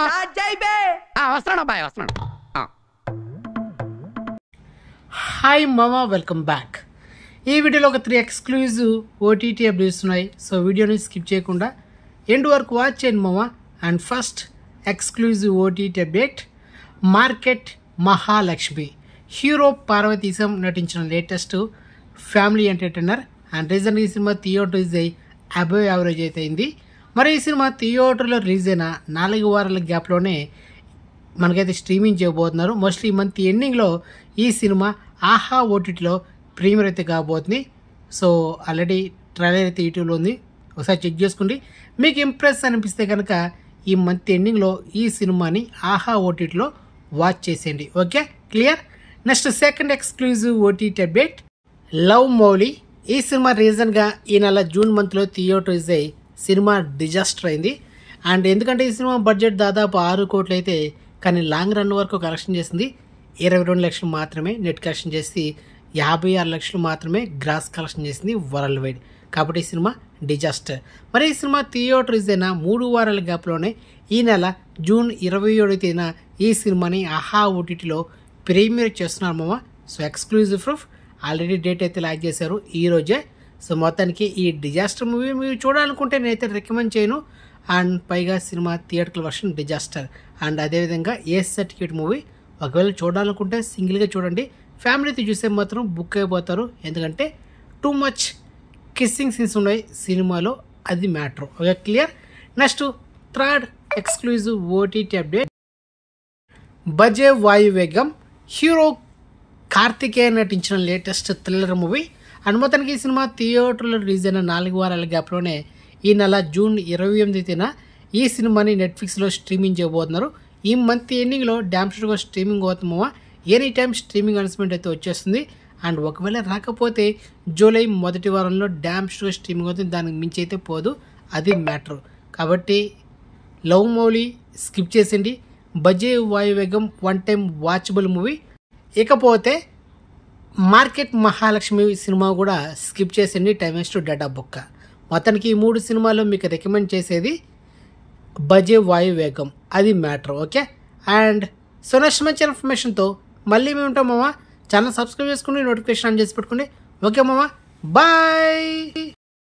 వస్తున్నాడు అబ్బాయి వస్తున్నాడు. హాయ్ మామా, వెల్కమ్ బ్యాక్. ఈ వీడియోలో ఒక 3 ఎక్స్క్లూజివ్ ఓటీటీ అప్డేట్స్ ఉన్నాయి. సో వీడియోని స్కిప్ చేయకుండా ఎండ్ వరకు వాచ్ చేయండి మామా. And first exclusive OTT update, market Mahalakshmi. Hero Parvateesam నటించిన లేటెస్ట్ ఫ్యామిలీ ఎంటర్టైనర్. అండ్ రీజెంట్గా ఈ సినిమా థియేటర్ అబవ్ యావరేజ్ అయితే అయింది. మరి ఈ సినిమా థియేటర్లో రిలీజ్ అయిన 4 వారాల గ్యాప్లోనే మనకైతే స్ట్రీమింగ్ చేయబోతున్నారు. మోస్ట్లీ ఈ మంత్ ఎండింగ్లో ఈ సినిమా ఆహా ఓటీటీలో ప్రీమియర్ అయితే కాబోతుంది. సో ఆల్రెడీ ట్రైలర్ అయితే యూట్యూబ్లో ఉంది, ఒకసారి చెక్ చేసుకోండి. మీకు ఇంప్రెస్ అనిపిస్తే కనుక ఈ మంత్ ఎండింగ్లో ఈ సినిమాని ఆహా ఓటీటీలో వాచ్ చేసేయండి. Okay, clear. Next second exclusive OTT update, love Mouli. ఈ సినిమా రీజన్గా ఈ నెల జూన్ మంత్లో థియేటర్ అయ్యి సినిమా డిజాస్టర్ అయింది. అండ్ ఎందుకంటే ఈ సినిమా బడ్జెట్ దాదాపు 6 కోట్లు అయితే, కానీ లాంగ్ రన్ వరకు కలెక్షన్ చేసింది 22 లక్షలు మాత్రమే. నెట్ కలెక్షన్ చేసి 56 లక్షలు మాత్రమే గ్రాస్ కలెక్షన్ చేసింది వరల్డ్ వైడ్. కాబట్టి ఈ సినిమా డిజాస్టర్. మరి ఈ సినిమా థియేటర్ అయిన 3 వారాల గ్యాప్లోనే ఈ నెల జూన్ 27వ తేదీన ఈ సినిమాని ఆహా ఓటీటీలో ప్రీమియర్ చేస్తున్నారు మామ. So exclusive proof already date అయితే లాక్ చేశారు ఈ రోజే. సో మొత్తానికి ఈ డిజాస్టర్ మూవీ మీరు చూడాలనుకుంటే నేనైతే రికమెండ్ చేయను. అండ్ పైగా cinema theatrical version disaster. And అదేవిధంగా ఏ సర్టిఫికేట్ మూవీ ఒకవేళ చూడాలనుకుంటే సింగిల్గా చూడండి, ఫ్యామిలీతో చూసే మాత్రం బుక్ అయిపోతారు. ఎందుకంటే టూ మచ్ కిస్సింగ్ సీన్స్ ఉన్నాయి సినిమాలో, అది matter. Okay, clear. Next third exclusive OTT update, Bhaje Vaayu Vegam. Hero Kartikeya నటించిన లేటెస్ట్ థ్రిల్లర్ మూవీ. అండ్ మొత్తానికి ఈ సినిమా థియేటర్లో రిలీజ్ అయిన 4 వారాల గ్యాప్లోనే ఈ నెల జూన్ 28వ తేదీన ఈ సినిమాని నెట్ఫ్లిక్స్లో స్ట్రీమింగ్ చేయబోతున్నారు. ఈ మంత్ ఎండింగ్లో డ్యామ్ షూర్గా స్ట్రీమింగ్ అవుతుందా, ఎనీ టైమ్ స్ట్రీమింగ్ అనౌన్స్మెంట్ అయితే వచ్చేస్తుంది. అండ్ ఒకవేళ రాకపోతే జూలై మొదటి వారంలో డ్యామ్ షూర్గా స్ట్రీమింగ్ అవుతుంది, దానికి మించి అయితే పోదు, అది మ్యాటర్. కాబట్టి లవ్ మౌలి స్కిప్ చేసింది, బజే వాయువేగం వన్ టైం వాచబుల్ మూవీ. ఇకపోతే మార్కెట్ మహాలక్ష్మి సినిమా కూడా స్కిప్ చేసింది, టైమ్ వేస్ట్ డేటా బుక్క. మొత్తానికి ఈ 3 సినిమాల్లో మీకు రికమెండ్ చేసేది బజే వాయువేగం, అది matter. Okay, and so next మంచి ఇన్ఫర్మేషన్తో మళ్ళీ మేము ఉంటాం మామ. ఛానల్ సబ్స్క్రైబ్ చేసుకుని నోటిఫికేషన్ ఆన్ చేసి పెట్టుకోండి. ఓకే మామ, బాయ్.